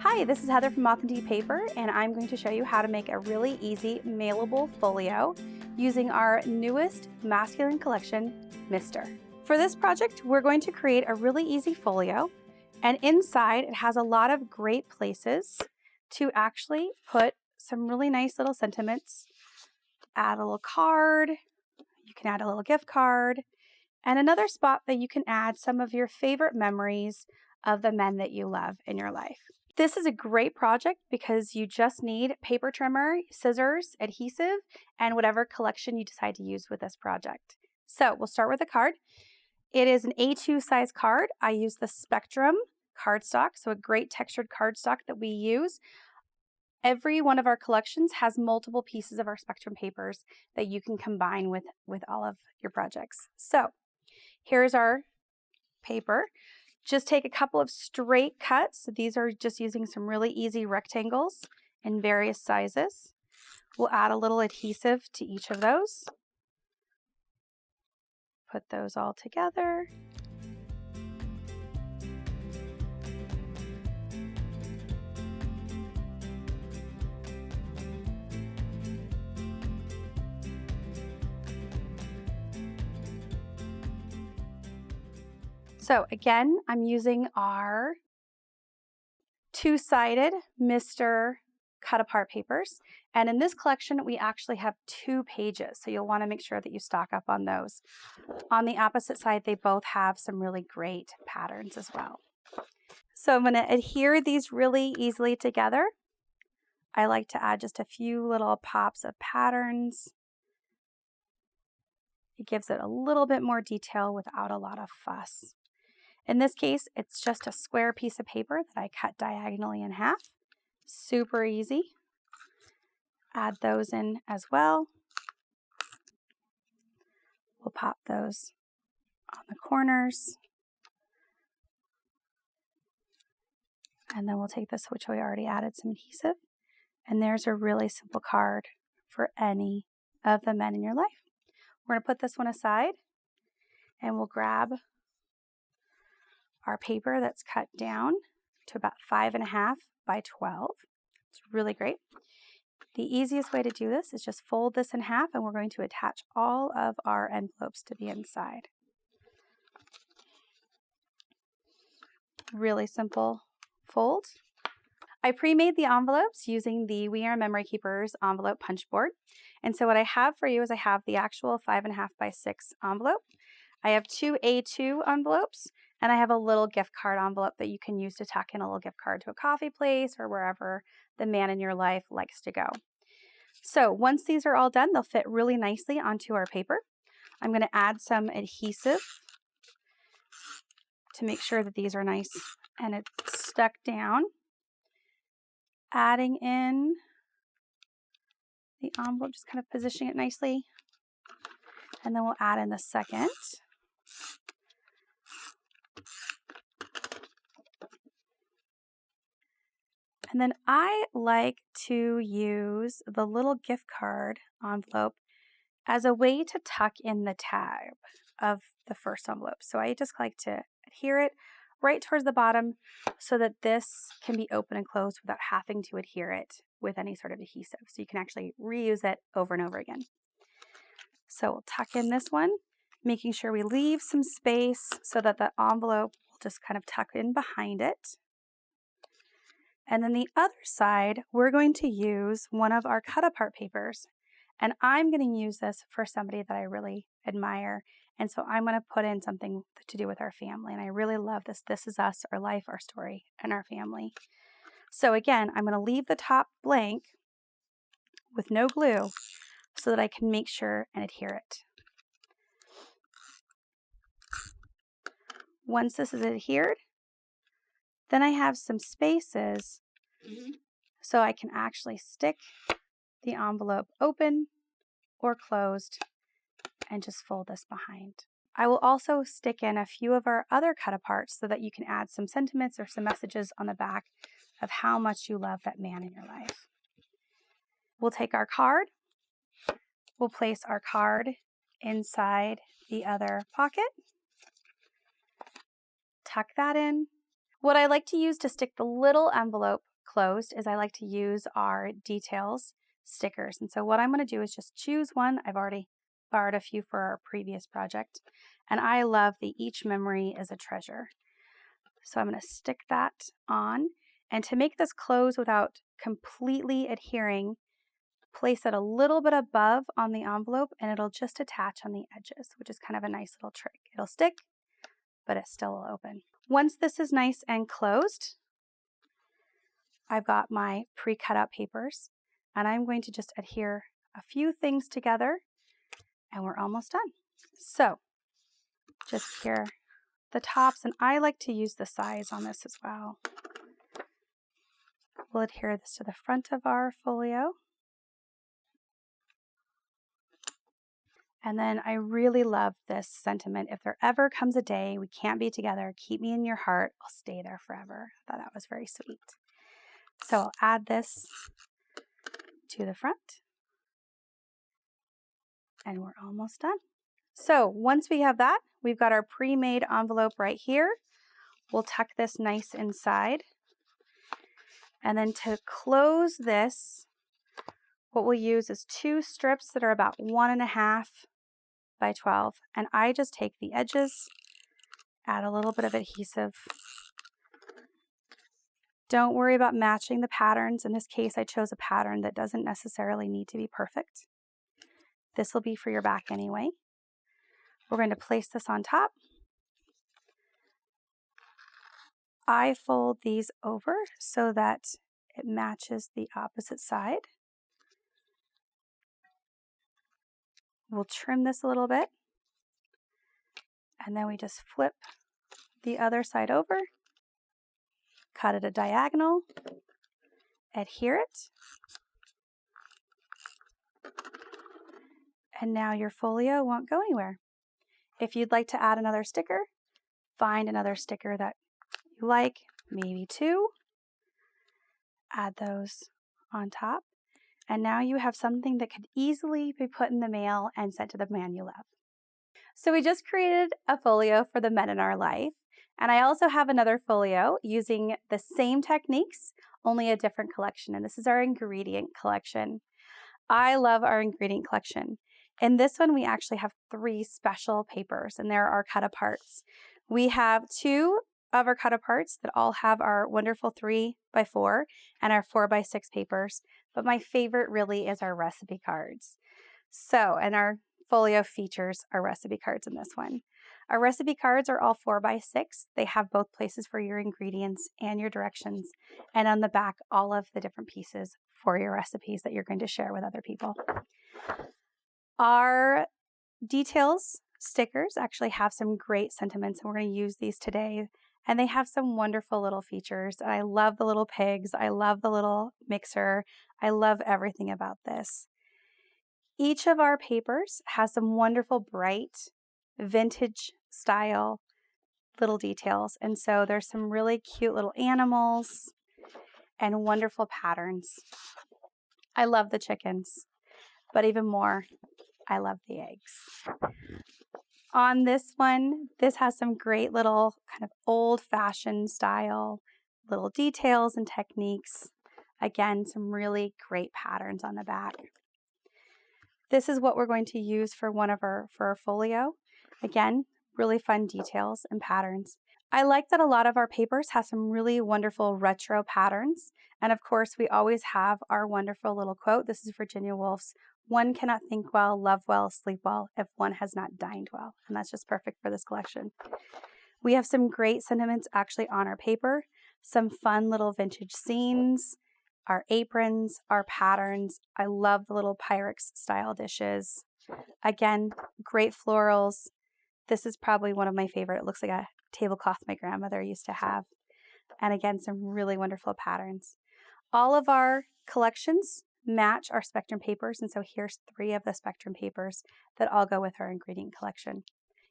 Hi, this is Heather from Authentique Paper, and I'm going to show you how to make a really easy mailable folio using our newest masculine collection, Mister. For this project, we're going to create a really easy folio, and inside it has a lot of great places to actually put some really nice little sentiments. Add a little card, you can add a little gift card, and another spot that you can add some of your favorite memories of the men that you love in your life. This is a great project because you just need paper trimmer, scissors, adhesive, and whatever collection you decide to use with this project. So we'll start with a card. It is an A2 size card. I use the Spectrum cardstock, so a great textured cardstock that we use. Every one of our collections has multiple pieces of our Spectrum papers that you can combine with all of your projects. So here's our paper. Just take a couple of straight cuts. These are just using some really easy rectangles in various sizes. We'll add a little adhesive to each of those. Put those all together. So again, I'm using our two-sided Mister cut-apart papers. And in this collection, we actually have 2 pages. So you'll want to make sure that you stock up on those. On the opposite side, they both have some really great patterns as well. So I'm going to adhere these really easily together. I like to add just a few little pops of patterns. It gives it a little bit more detail without a lot of fuss. In this case, it's just a square piece of paper that I cut diagonally in half. Super easy. Add those in as well. We'll pop those on the corners. And then we'll take this, which we already added some adhesive. And there's a really simple card for any of the men in your life. We're going to put this one aside, and we'll grab our paper that's cut down to about 5.5 by 12. It's really great. The easiest way to do this is just fold this in half, and we're going to attach all of our envelopes to the inside. Really simple fold. I pre-made the envelopes using the We Are Memory Keepers envelope punch board. And so what I have for you is I have the actual 5.5 by 6 envelope. I have 2 A2 envelopes, and I have a little gift card envelope that you can use to tuck in a little gift card to a coffee place or wherever the man in your life likes to go. So once these are all done, they'll fit really nicely onto our paper. I'm going to add some adhesive to make sure that these are nice and it's stuck down. Adding in the envelope, just kind of positioning it nicely. And then we'll add in the second. And then I like to use the little gift card envelope as a way to tuck in the tab of the first envelope. So I just like to adhere it right towards the bottom so that this can be open and closed without having to adhere it with any sort of adhesive. So you can actually reuse it over and over again. So we'll tuck in this one, making sure we leave some space so that the envelope will just kind of tuck in behind it. And then the other side, we're going to use one of our cut-apart papers. And I'm going to use this for somebody that I really admire. And so I'm going to put in something to do with our family. And I really love this. This is us, our life, our story, and our family. So again, I'm going to leave the top blank with no glue so that I can make sure and adhere it. Once this is adhered, then I have some spaces so I can actually stick the envelope open or closed and just fold this behind. I will also stick in a few of our other cut aparts so that you can add some sentiments or some messages on the back of how much you love that man in your life. We'll take our card. We'll place our card inside the other pocket. Tuck that in. What I like to use to stick the little envelope closed is I like to use our details stickers. And so what I'm going to do is just choose one. I've already borrowed a few for our previous project. And I love the Each Memory is a Treasure. So I'm going to stick that on. And to make this close without completely adhering, place it a little bit above on the envelope and it'll just attach on the edges, which is kind of a nice little trick. It'll stick, but it still will open. Once this is nice and closed, I've got my pre-cut out papers and I'm going to just adhere a few things together and we're almost done. So just adhere the tops, and I like to use the size on this as well. We'll adhere this to the front of our folio. And then I really love this sentiment. If there ever comes a day we can't be together, keep me in your heart. I'll stay there forever. I thought that was very sweet. So I'll add this to the front. And we're almost done. So once we have that, we've got our pre-made envelope right here. We'll tuck this nice inside. And then to close this, what we'll use is 2 strips that are about 1.5 by 12. And I just take the edges, add a little bit of adhesive. Don't worry about matching the patterns. In this case, I chose a pattern that doesn't necessarily need to be perfect. This will be for your back anyway. We're going to place this on top. I fold these over so that it matches the opposite side. We'll trim this a little bit. And then we just flip the other side over, cut it a diagonal, adhere it. And now your folio won't go anywhere. If you'd like to add another sticker, find another sticker that you like, maybe 2. Add those on top. And now you have something that could easily be put in the mail and sent to the man you love. So we just created a folio for the men in our life. And I also have another folio using the same techniques, only a different collection. And this is our ingredient collection. I love our ingredient collection. In this one, we actually have 3 special papers, and they're our cut-aparts. We have 2 of our cut-aparts that all have our wonderful 3x4 and our 4x6 papers, but my favorite really is our recipe cards. So, and our folio features our recipe cards in this one. Our recipe cards are all 4x6. They have both places for your ingredients and your directions, and on the back, all of the different pieces for your recipes that you're going to share with other people. Our details stickers actually have some great sentiments, and we're going to use these today. And they have some wonderful little features. I love the little pigs. I love the little mixer. I love everything about this. Each of our papers has some wonderful, bright, vintage style little details. And so there's some really cute little animals and wonderful patterns. I love the chickens, but even more, I love the eggs. On this one, this has some great little kind of old-fashioned style little details and techniques. Again, some really great patterns on the back. This is what we're going to use for our folio. Again, really fun details and patterns. I like that a lot of our papers have some really wonderful retro patterns. And of course, we always have our wonderful little quote. This is Virginia Woolf's, "One cannot think well, love well, sleep well if one has not dined well." And that's just perfect for this collection. We have some great sentiments actually on our paper, some fun little vintage scenes, our aprons, our patterns. I love the little Pyrex style dishes. Again, great florals. This is probably one of my favorite. It looks like a tablecloth my grandmother used to have. And again, some really wonderful patterns. All of our collections match our Spectrum papers, and so here's 3 of the Spectrum papers that all go with our ingredient collection.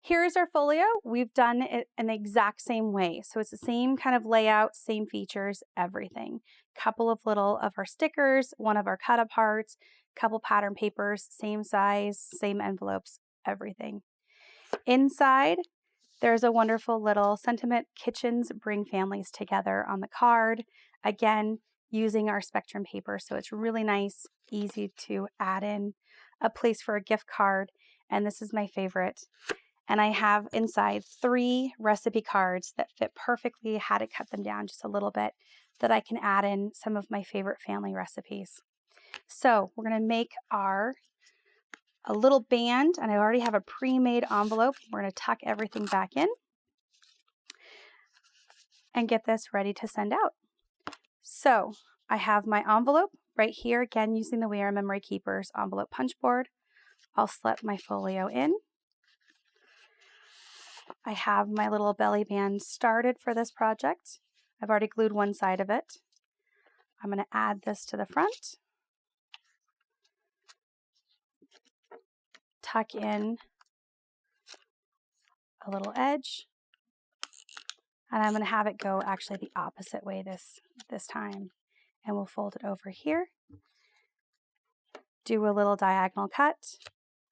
Here's our folio. We've done it in the exact same way. So it's the same kind of layout, same features, everything. Couple of little of our stickers, one of our cut-aparts, couple pattern papers, same size, same envelopes, everything. Inside, There's a wonderful little sentiment, kitchens bring families together, on the card. Again, using our Spectrum paper, so it's really nice, easy to add in. A place for a gift card, and this is my favorite. And I have inside 3 recipe cards that fit perfectly, had to cut them down just a little bit, that I can add in some of my favorite family recipes. So we're gonna make a little band, and I already have a pre-made envelope. We're gonna tuck everything back in and get this ready to send out. So I have my envelope right here, again using the We Are Memory Keepers envelope punch board. I'll slip my folio in. I have my little belly band started for this project. I've already glued one side of it. I'm going to add this to the front. Tuck in a little edge. And I'm going to have it go actually the opposite way this time. And we'll fold it over here. Do a little diagonal cut.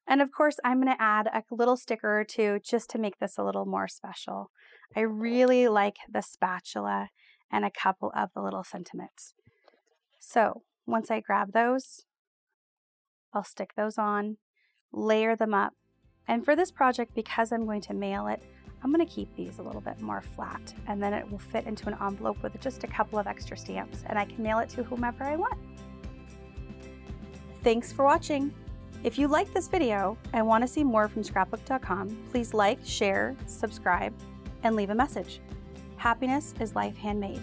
And of course, I'm going to add a little sticker or two just to make this a little more special. I really like the spatula and a couple of the little sentiments. So once I grab those, I'll stick those on, layer them up. And for this project, because I'm going to mail it, I'm going to keep these a little bit more flat, and then it will fit into an envelope with just a couple of extra stamps, and I can mail it to whomever I want. Thanks for watching. If you like this video and want to see more from Scrapbook.com, please like, share, subscribe, and leave a message. Happiness is life handmade.